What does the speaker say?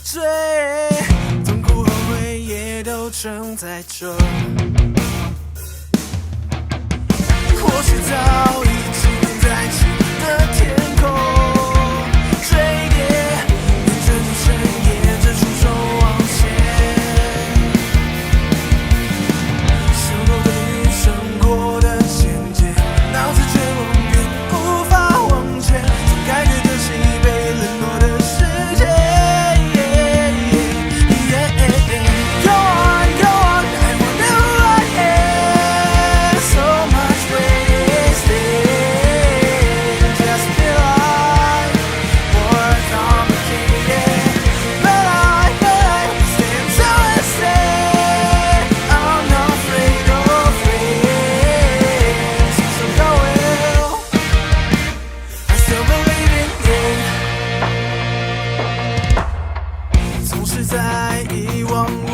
追，痛苦后悔也都承载着。或许早已经在晴的天空追跌，沿着主线，沿着初衷往前。受够对于生活的见解，脑子绝望，便无法往前。总该对得起被冷落的世界。Go on, go on, I wonder who I am. So much wasted, just feel like more complicated. But I stand so instead. I'm not afraid of things. So go well, I still believe in it. 总是在一往无